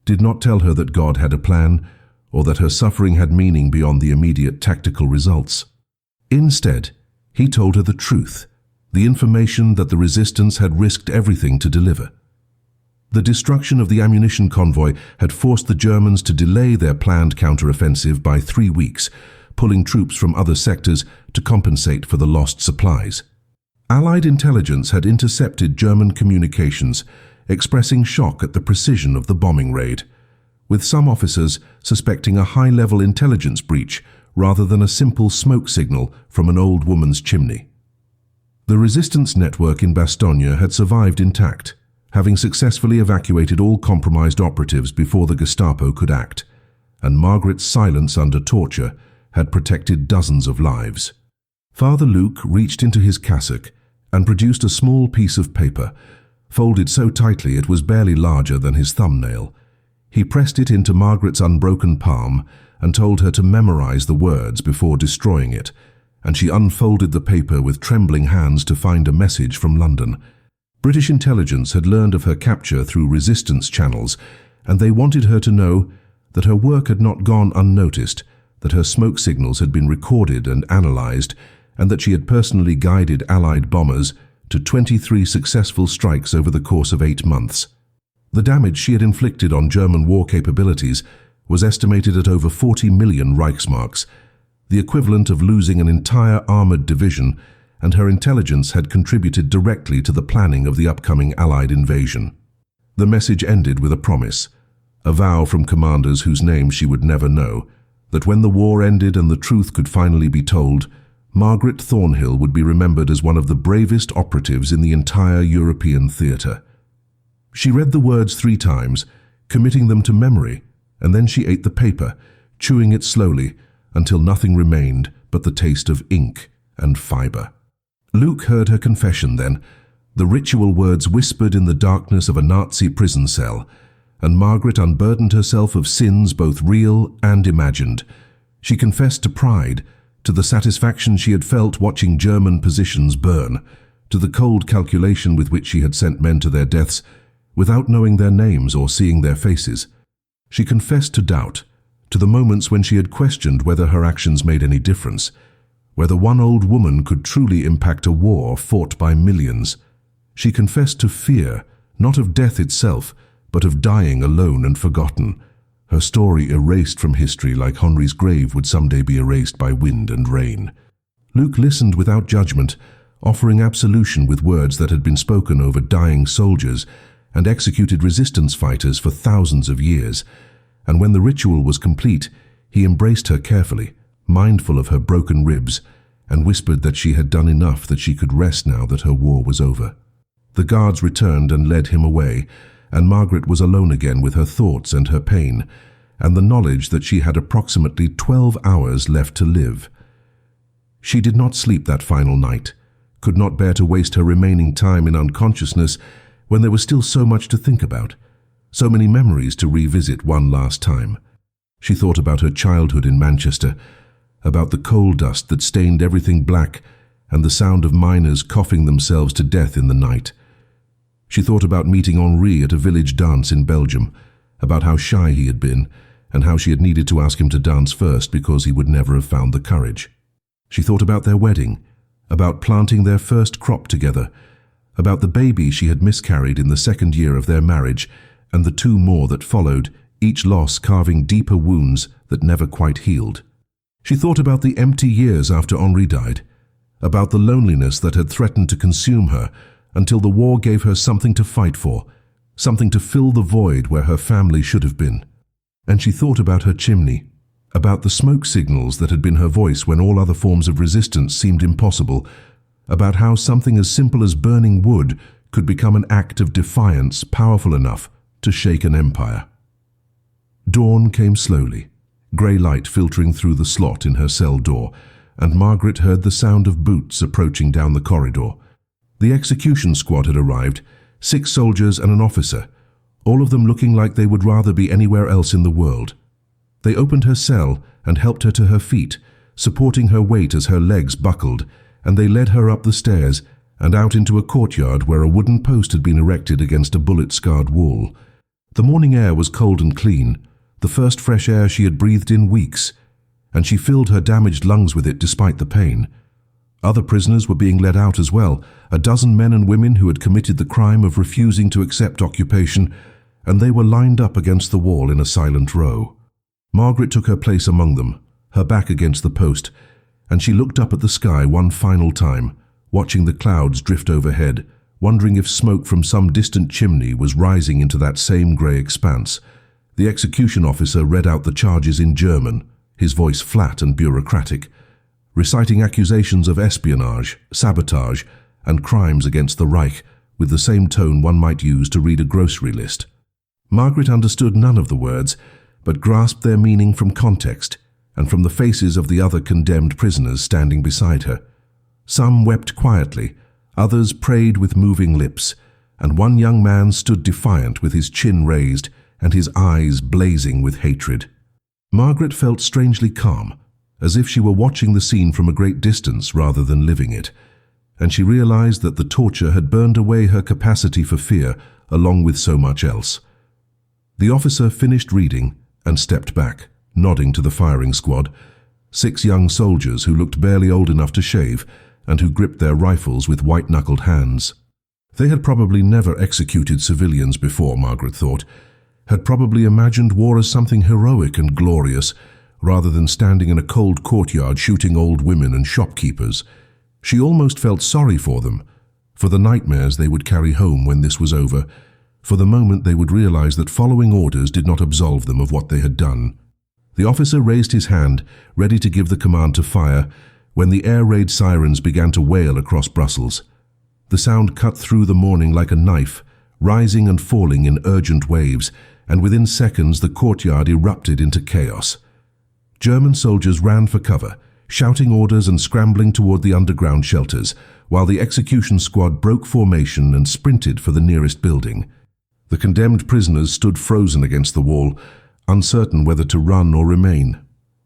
did not tell her that God had a plan or that her suffering had meaning beyond the immediate tactical results. Instead, he told her the truth, the information that the resistance had risked everything to deliver. The destruction of the ammunition convoy had forced the Germans to delay their planned counter-offensive by 3 weeks, pulling troops from other sectors to compensate for the lost supplies. Allied intelligence had intercepted German communications, expressing shock at the precision of the bombing raid, with some officers suspecting a high-level intelligence breach rather than a simple smoke signal from an old woman's chimney. The resistance network in Bastogne had survived intact, having successfully evacuated all compromised operatives before the Gestapo could act, and Margaret's silence under torture had protected dozens of lives. Father Luke reached into his cassock and produced a small piece of paper, folded so tightly it was barely larger than his thumbnail. He pressed it into Margaret's unbroken palm and told her to memorize the words before destroying it, and she unfolded the paper with trembling hands to find a message from London. British intelligence had learned of her capture through resistance channels, and they wanted her to know that her work had not gone unnoticed, that her smoke signals had been recorded and analyzed, and that she had personally guided Allied bombers to 23 successful strikes over the course of 8 months. The damage she had inflicted on German war capabilities was estimated at over 40 million Reichsmarks, the equivalent of losing an entire armored division, and her intelligence had contributed directly to the planning of the upcoming Allied invasion. The message ended with a promise, a vow from commanders whose names she would never know, that when the war ended and the truth could finally be told, Margaret Thornhill would be remembered as one of the bravest operatives in the entire European theatre. She read the words 3 times, committing them to memory, and then she ate the paper, chewing it slowly until nothing remained but the taste of ink and fibre. Luke heard her confession then, the ritual words whispered in the darkness of a Nazi prison cell, and Margaret unburdened herself of sins both real and imagined. She confessed to pride, to the satisfaction she had felt watching German positions burn, to the cold calculation with which she had sent men to their deaths without knowing their names or seeing their faces. She confessed to doubt, to the moments when she had questioned whether her actions made any difference, whether one old woman could truly impact a war fought by millions. She confessed to fear, not of death itself, but of dying alone and forgotten, her story erased from history like Henri's grave would someday be erased by wind and rain. Luke listened without judgment, offering absolution with words that had been spoken over dying soldiers and executed resistance fighters for thousands of years, and when the ritual was complete, he embraced her carefully, mindful of her broken ribs, and whispered that she had done enough, that she could rest now that her war was over. The guards returned and led him away, and Margaret was alone again with her thoughts and her pain, and the knowledge that she had approximately 12 hours left to live. She did not sleep that final night, could not bear to waste her remaining time in unconsciousness when there was still so much to think about, so many memories to revisit one last time. She thought about her childhood in Manchester, about the coal dust that stained everything black and the sound of miners coughing themselves to death in the night. She thought about meeting Henri at a village dance in Belgium, about how shy he had been, and how she had needed to ask him to dance first because he would never have found the courage. She thought about their wedding, about planting their first crop together, about the baby she had miscarried in the second year of their marriage, and the 2 more that followed, each loss carving deeper wounds that never quite healed. She thought about the empty years after Henri died, about the loneliness that had threatened to consume her until the war gave her something to fight for, something to fill the void where her family should have been. And she thought about her chimney, about the smoke signals that had been her voice when all other forms of resistance seemed impossible, about how something as simple as burning wood could become an act of defiance powerful enough to shake an empire. Dawn came slowly, grey light filtering through the slot in her cell door, and Margaret heard the sound of boots approaching down the corridor. The execution squad had arrived, 6 soldiers and an officer, all of them looking like they would rather be anywhere else in the world. They opened her cell and helped her to her feet, supporting her weight as her legs buckled, and they led her up the stairs and out into a courtyard where a wooden post had been erected against a bullet-scarred wall. The morning air was cold and clean, the first fresh air she had breathed in weeks, and she filled her damaged lungs with it despite the pain. Other prisoners were being led out as well, a dozen men and women who had committed the crime of refusing to accept occupation, and they were lined up against the wall in a silent row. Margaret took her place among them, her back against the post, and she looked up at the sky one final time, watching the clouds drift overhead, wondering if smoke from some distant chimney was rising into that same grey expanse. The execution officer read out the charges in German, his voice flat and bureaucratic, reciting accusations of espionage, sabotage, and crimes against the Reich with the same tone one might use to read a grocery list. Margaret understood none of the words, but grasped their meaning from context and from the faces of the other condemned prisoners standing beside her. Some wept quietly, others prayed with moving lips, and one young man stood defiant with his chin raised and his eyes blazing with hatred. Margaret felt strangely calm, as if she were watching the scene from a great distance rather than living it, and she realized that the torture had burned away her capacity for fear along with so much else. The officer finished reading and stepped back, nodding to the firing squad, 6 young soldiers who looked barely old enough to shave and who gripped their rifles with white-knuckled hands. They had probably never executed civilians before, Margaret thought, had probably imagined war as something heroic and glorious, rather than standing in a cold courtyard shooting old women and shopkeepers. She almost felt sorry for them, for the nightmares they would carry home when this was over, for the moment they would realize that following orders did not absolve them of what they had done. The officer raised his hand, ready to give the command to fire, when the air raid sirens began to wail across Brussels. The sound cut through the morning like a knife, rising and falling in urgent waves, and within seconds the courtyard erupted into chaos. German soldiers ran for cover, shouting orders and scrambling toward the underground shelters, while the execution squad broke formation and sprinted for the nearest building. The condemned prisoners stood frozen against the wall, uncertain whether to run or remain,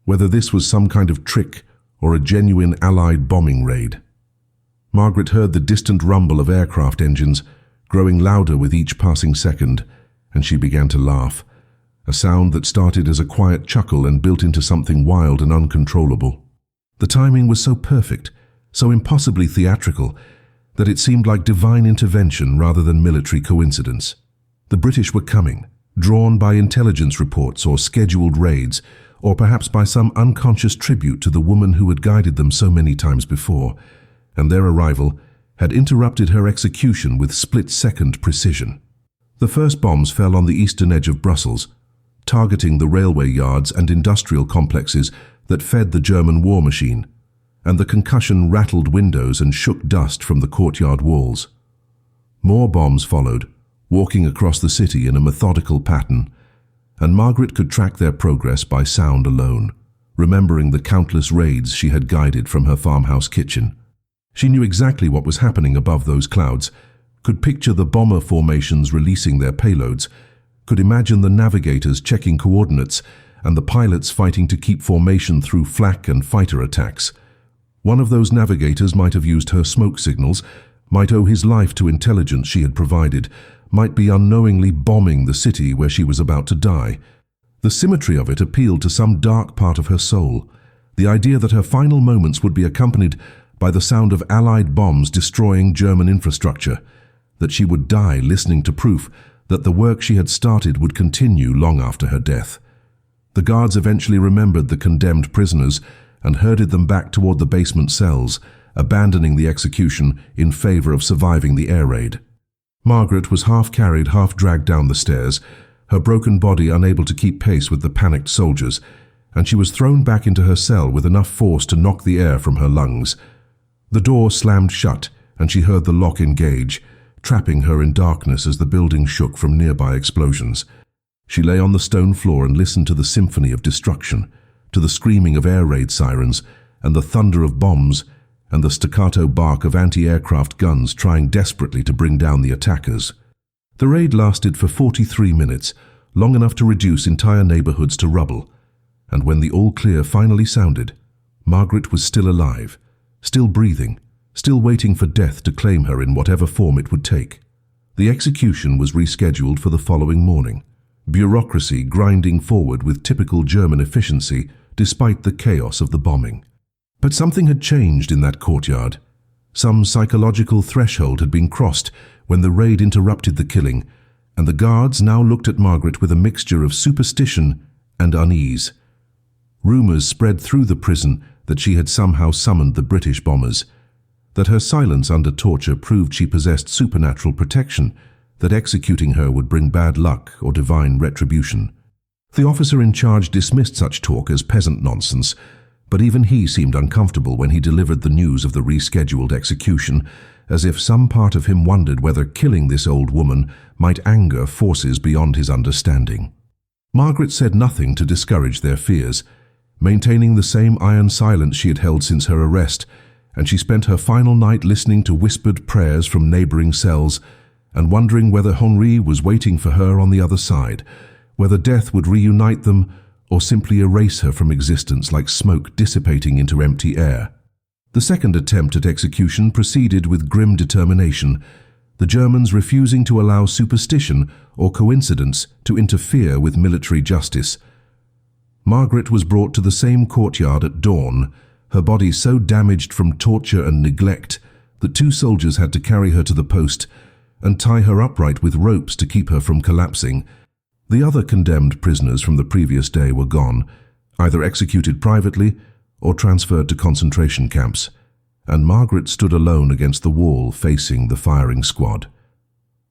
whether this was some kind of trick or a genuine Allied bombing raid. Margaret heard the distant rumble of aircraft engines, growing louder with each passing second, and she began to laugh, a sound that started as a quiet chuckle and built into something wild and uncontrollable. The timing was so perfect, so impossibly theatrical, that it seemed like divine intervention rather than military coincidence. The British were coming, drawn by intelligence reports or scheduled raids, or perhaps by some unconscious tribute to the woman who had guided them so many times before, and their arrival had interrupted her execution with split-second precision. The first bombs fell on the eastern edge of Brussels, targeting the railway yards and industrial complexes that fed the German war machine, and the concussion rattled windows and shook dust from the courtyard walls. More bombs followed, walking across the city in a methodical pattern, and Margaret could track their progress by sound alone, remembering the countless raids she had guided from her farmhouse kitchen. She knew exactly what was happening above those clouds, could picture the bomber formations releasing their payloads, could imagine the navigators checking coordinates and the pilots fighting to keep formation through flak and fighter attacks. One of those navigators might have used her smoke signals, might owe his life to intelligence she had provided, might be unknowingly bombing the city where she was about to die. The symmetry of it appealed to some dark part of her soul, the idea that her final moments would be accompanied by the sound of Allied bombs destroying German infrastructure, that she would die listening to proof that the work she had started would continue long after her death. The guards eventually remembered the condemned prisoners and herded them back toward the basement cells, abandoning the execution in favor of surviving the air raid. Margaret was half carried, half dragged down the stairs, her broken body unable to keep pace with the panicked soldiers, and she was thrown back into her cell with enough force to knock the air from her lungs. The door slammed shut, and she heard the lock engage, trapping her in darkness as the building shook from nearby explosions. She lay on the stone floor and listened to the symphony of destruction, to the screaming of air raid sirens, and the thunder of bombs, and the staccato bark of anti-aircraft guns trying desperately to bring down the attackers. The raid lasted for 43 minutes, long enough to reduce entire neighborhoods to rubble, and when the all-clear finally sounded, Margaret was still alive, still breathing, still waiting for death to claim her in whatever form it would take. The execution was rescheduled for the following morning, bureaucracy grinding forward with typical German efficiency despite the chaos of the bombing. But something had changed in that courtyard. Some psychological threshold had been crossed when the raid interrupted the killing, and the guards now looked at Margaret with a mixture of superstition and unease. Rumors spread through the prison that she had somehow summoned the British bombers, that her silence under torture proved she possessed supernatural protection, that executing her would bring bad luck or divine retribution. The officer in charge dismissed such talk as peasant nonsense, but even he seemed uncomfortable when he delivered the news of the rescheduled execution, as if some part of him wondered whether killing this old woman might anger forces beyond his understanding. Margaret said nothing to discourage their fears, maintaining the same iron silence she had held since her arrest, and she spent her final night listening to whispered prayers from neighboring cells and wondering whether Henri was waiting for her on the other side, whether death would reunite them or simply erase her from existence like smoke dissipating into empty air. The second attempt at execution proceeded with grim determination, the Germans refusing to allow superstition or coincidence to interfere with military justice. Margaret was brought to the same courtyard at dawn, her body so damaged from torture and neglect that 2 soldiers had to carry her to the post and tie her upright with ropes to keep her from collapsing. The other condemned prisoners from the previous day were gone, either executed privately or transferred to concentration camps, and Margaret stood alone against the wall facing the firing squad.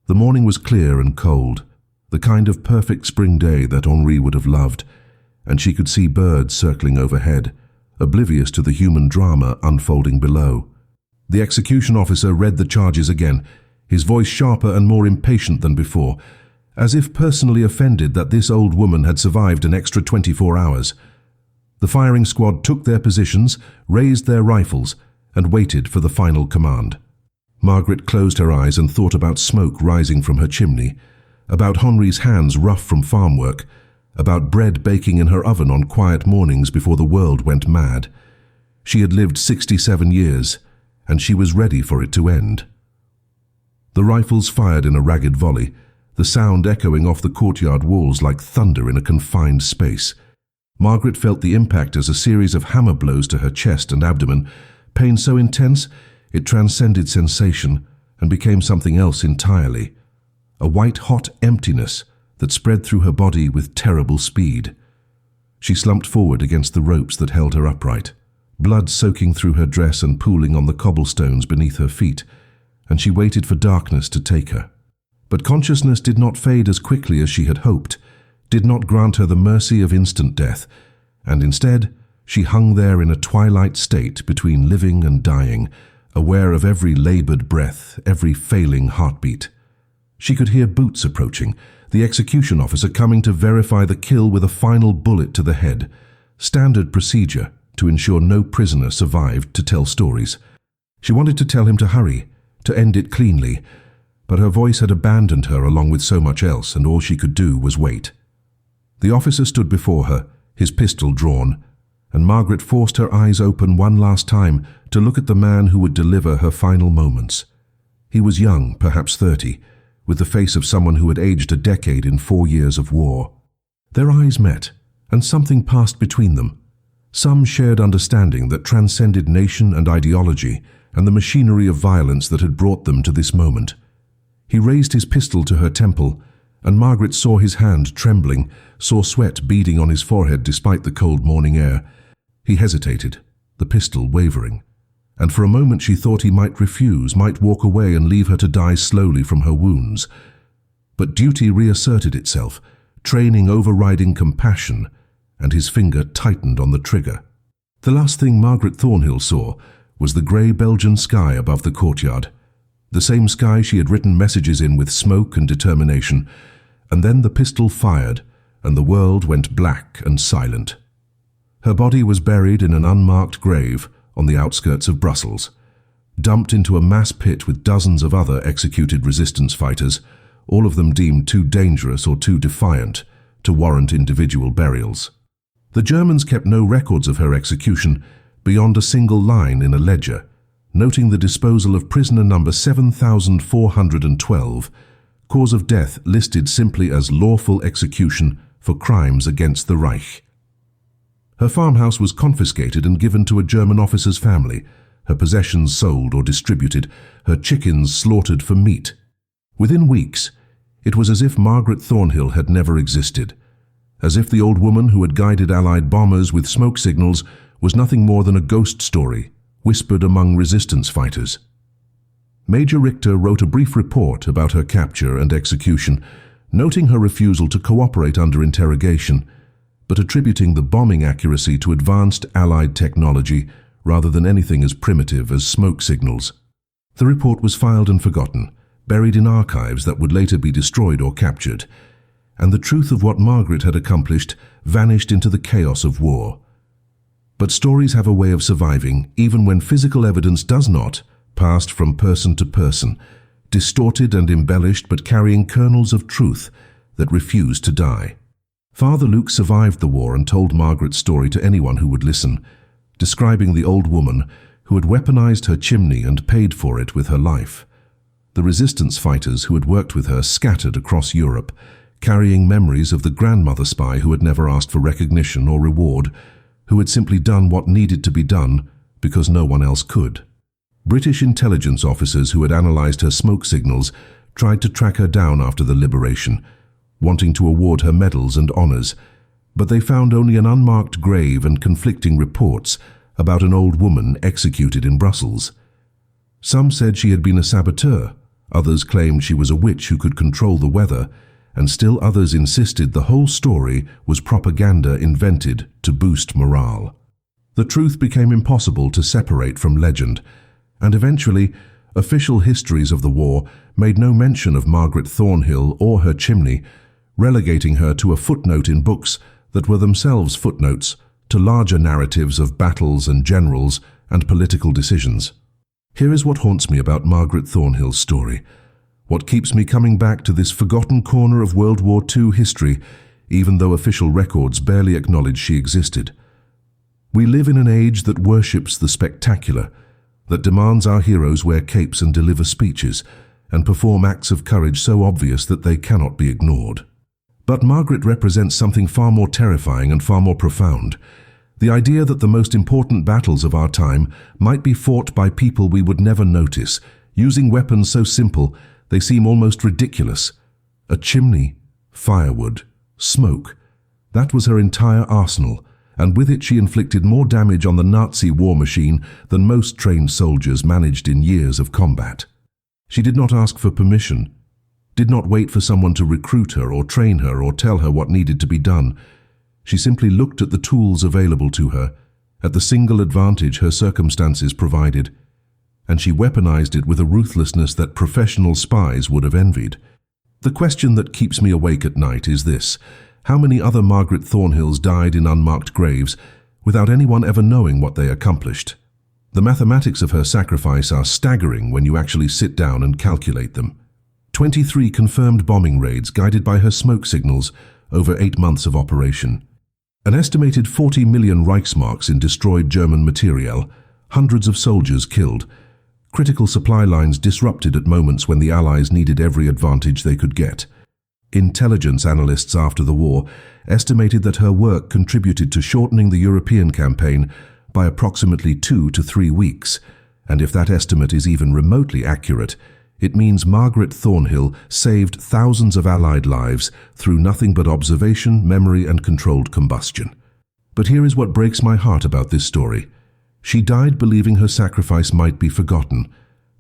The morning was clear and cold, the kind of perfect spring day that Henri would have loved, and she could see birds circling overhead, oblivious to the human drama unfolding below. The execution officer read the charges again, his voice sharper and more impatient than before, as if personally offended that this old woman had survived an extra 24 hours. The firing squad took their positions, raised their rifles, and waited for the final command. Margaret closed her eyes and thought about smoke rising from her chimney, about Henri's hands rough from farm work, about bread baking in her oven on quiet mornings before the world went mad. She had lived 67 years, and she was ready for it to end. The rifles fired in a ragged volley, the sound echoing off the courtyard walls like thunder in a confined space. Margaret felt the impact as a series of hammer blows to her chest and abdomen, pain so intense it transcended sensation and became something else entirely, a white-hot emptiness that spread through her body with terrible speed. She slumped forward against the ropes that held her upright, blood soaking through her dress and pooling on the cobblestones beneath her feet, and she waited for darkness to take her. But consciousness did not fade as quickly as she had hoped, did not grant her the mercy of instant death, and instead she hung there in a twilight state between living and dying, aware of every labored breath, every failing heartbeat. She could hear boots approaching, the execution officer coming to verify the kill with a final bullet to the head, standard procedure to ensure no prisoner survived to tell stories. She wanted to tell him to hurry, to end it cleanly, but her voice had abandoned her along with so much else, and all she could do was wait. The officer stood before her, his pistol drawn, and Margaret forced her eyes open one last time to look at the man who would deliver her final moments. He was young, perhaps 30, with the face of someone who had aged a decade in 4 years of war. Their eyes met, and something passed between them, some shared understanding that transcended nation and ideology and the machinery of violence that had brought them to this moment. He raised his pistol to her temple, and Margaret saw his hand trembling, saw sweat beading on his forehead despite the cold morning air. He hesitated, the pistol wavering, and for a moment she thought he might refuse, might walk away and leave her to die slowly from her wounds. But duty reasserted itself, training overriding compassion, and his finger tightened on the trigger. The last thing Margaret Thornhill saw was the grey Belgian sky above the courtyard, the same sky she had written messages in with smoke and determination, and then the pistol fired, and the world went black and silent. Her body was buried in an unmarked grave on the outskirts of Brussels, dumped into a mass pit with dozens of other executed resistance fighters, all of them deemed too dangerous or too defiant to warrant individual burials. The Germans kept no records of her execution beyond a single line in a ledger, noting the disposal of prisoner number 7,412, cause of death listed simply as lawful execution for crimes against the Reich. Her farmhouse was confiscated and given to a German officer's family, her possessions sold or distributed, her chickens slaughtered for meat. Within weeks, it was as if Margaret Thornhill had never existed, as if the old woman who had guided Allied bombers with smoke signals was nothing more than a ghost story, whispered among resistance fighters. Major Richter wrote a brief report about her capture and execution, noting her refusal to cooperate under interrogation, but attributing the bombing accuracy to advanced Allied technology rather than anything as primitive as smoke signals. The report was filed and forgotten, buried in archives that would later be destroyed or captured, and the truth of what Margaret had accomplished vanished into the chaos of war. But stories have a way of surviving, even when physical evidence does not, passed from person to person, distorted and embellished but carrying kernels of truth that refuse to die. Father Luke survived the war and told Margaret's story to anyone who would listen, describing the old woman who had weaponized her chimney and paid for it with her life. The resistance fighters who had worked with her scattered across Europe, carrying memories of the grandmother spy who had never asked for recognition or reward, who had simply done what needed to be done because no one else could. British intelligence officers who had analyzed her smoke signals tried to track her down after the liberation, wanting to award her medals and honors, but they found only an unmarked grave and conflicting reports about an old woman executed in Brussels. Some said she had been a saboteur, others claimed she was a witch who could control the weather, and still others insisted the whole story was propaganda invented to boost morale. The truth became impossible to separate from legend, and eventually, official histories of the war made no mention of Margaret Thornhill or her chimney, relegating her to a footnote in books that were themselves footnotes to larger narratives of battles and generals and political decisions. Here is what haunts me about Margaret Thornhill's story, what keeps me coming back to this forgotten corner of World War II history, even though official records barely acknowledge she existed. We live in an age that worships the spectacular, that demands our heroes wear capes and deliver speeches, and perform acts of courage so obvious that they cannot be ignored. But Margaret represents something far more terrifying and far more profound. The idea that the most important battles of our time might be fought by people we would never notice, using weapons so simple they seem almost ridiculous. A chimney, firewood, smoke. That was her entire arsenal, and with it she inflicted more damage on the Nazi war machine than most trained soldiers managed in years of combat. She did not ask for permission, did not wait for someone to recruit her or train her or tell her what needed to be done. She simply looked at the tools available to her, at the single advantage her circumstances provided, and she weaponized it with a ruthlessness that professional spies would have envied. The question that keeps me awake at night is this: how many other Margaret Thornhills died in unmarked graves without anyone ever knowing what they accomplished? The mathematics of her sacrifice are staggering when you actually sit down and calculate them. 23 confirmed bombing raids guided by her smoke signals over 8 months of operation. An estimated 40 million Reichsmarks in destroyed German materiel, hundreds of soldiers killed, critical supply lines disrupted at moments when the Allies needed every advantage they could get. Intelligence analysts after the war estimated that her work contributed to shortening the European campaign by approximately 2 to 3 weeks, and if that estimate is even remotely accurate, it means Margaret Thornhill saved thousands of Allied lives through nothing but observation, memory, and controlled combustion. But here is what breaks my heart about this story. She died believing her sacrifice might be forgotten,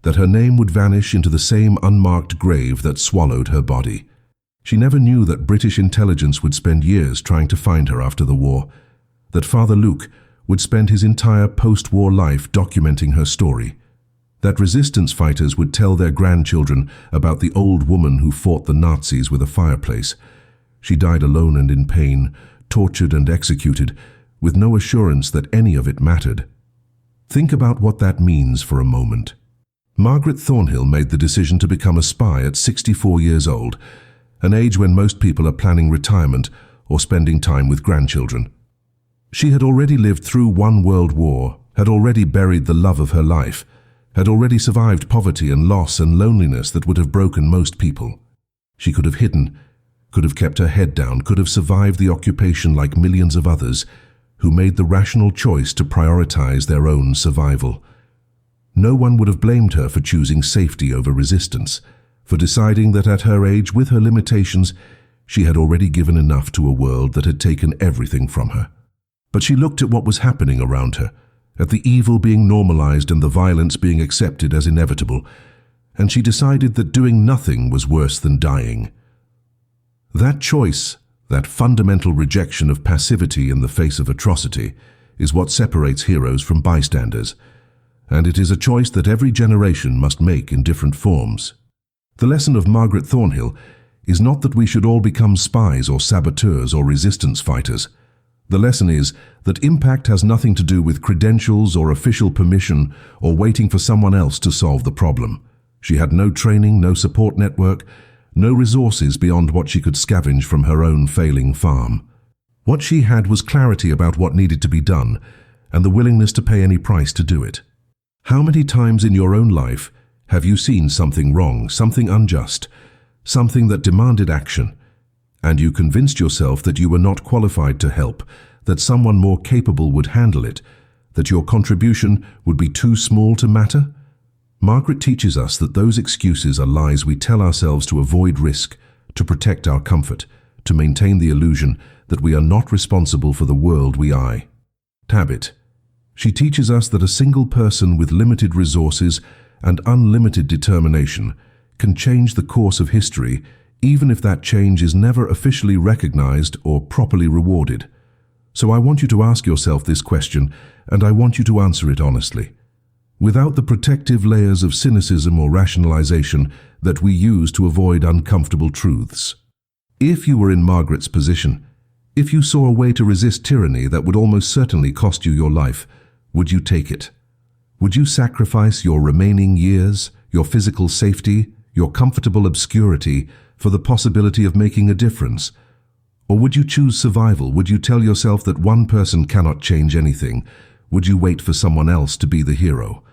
that her name would vanish into the same unmarked grave that swallowed her body. She never knew that British intelligence would spend years trying to find her after the war, that Father Luke would spend his entire post-war life documenting her story, that resistance fighters would tell their grandchildren about the old woman who fought the Nazis with a fireplace. She died alone and in pain, tortured and executed, with no assurance that any of it mattered. Think about what that means for a moment. Margaret Thornhill made the decision to become a spy at 64 years old, an age when most people are planning retirement or spending time with grandchildren. She had already lived through one world war, had already buried the love of her life, had already survived poverty and loss and loneliness that would have broken most people. She could have hidden, could have kept her head down, could have survived the occupation like millions of others who made the rational choice to prioritize their own survival. No one would have blamed her for choosing safety over resistance, for deciding that at her age, with her limitations, she had already given enough to a world that had taken everything from her. But she looked at what was happening around her, at the evil being normalized and the violence being accepted as inevitable, and she decided that doing nothing was worse than dying. That choice, that fundamental rejection of passivity in the face of atrocity, is what separates heroes from bystanders, and it is a choice that every generation must make in different forms. The lesson of Margaret Thornhill is not that we should all become spies or saboteurs or resistance fighters. The lesson is that impact has nothing to do with credentials or official permission or waiting for someone else to solve the problem. She had no training, no support network, no resources beyond what she could scavenge from her own failing farm. What she had was clarity about what needed to be done and the willingness to pay any price to do it. How many times in your own life have you seen something wrong, something unjust, something that demanded action, and you convinced yourself that you were not qualified to help, that someone more capable would handle it, that your contribution would be too small to matter? Margaret teaches us that those excuses are lies we tell ourselves to avoid risk, to protect our comfort, to maintain the illusion that we are not responsible for the world we inhabit. She teaches us that a single person with limited resources and unlimited determination can change the course of history, even if that change is never officially recognized or properly rewarded. So I want you to ask yourself this question, and I want you to answer it honestly, without the protective layers of cynicism or rationalization that we use to avoid uncomfortable truths. If you were in Margaret's position, if you saw a way to resist tyranny that would almost certainly cost you your life, would you take it? Would you sacrifice your remaining years, your physical safety, your comfortable obscurity for the possibility of making a difference? Or would you choose survival? Would you tell yourself that one person cannot change anything? Would you wait for someone else to be the hero?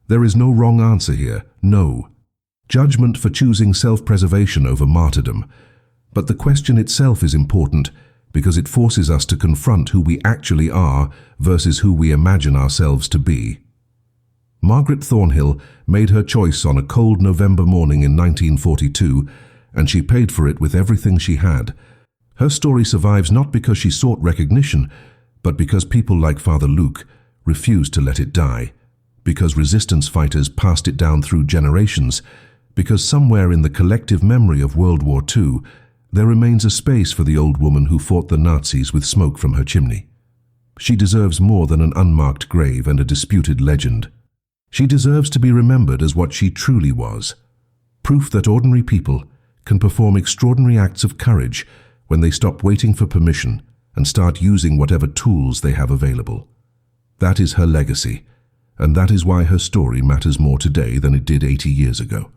There is no wrong answer here, no. Judgment for choosing self-preservation over martyrdom. But the question itself is important because it forces us to confront who we actually are versus who we imagine ourselves to be. Margaret Thornhill made her choice on a cold November morning in 1942, and she paid for it with everything she had. Her story survives not because she sought recognition, but because people like Father Luke refused to let it die, because resistance fighters passed it down through generations, because somewhere in the collective memory of World War II, there remains a space for the old woman who fought the Nazis with smoke from her chimney. She deserves more than an unmarked grave and a disputed legend. She deserves to be remembered as what she truly was, proof that ordinary people can perform extraordinary acts of courage when they stop waiting for permission and start using whatever tools they have available. That is her legacy, and that is why her story matters more today than it did 80 years ago.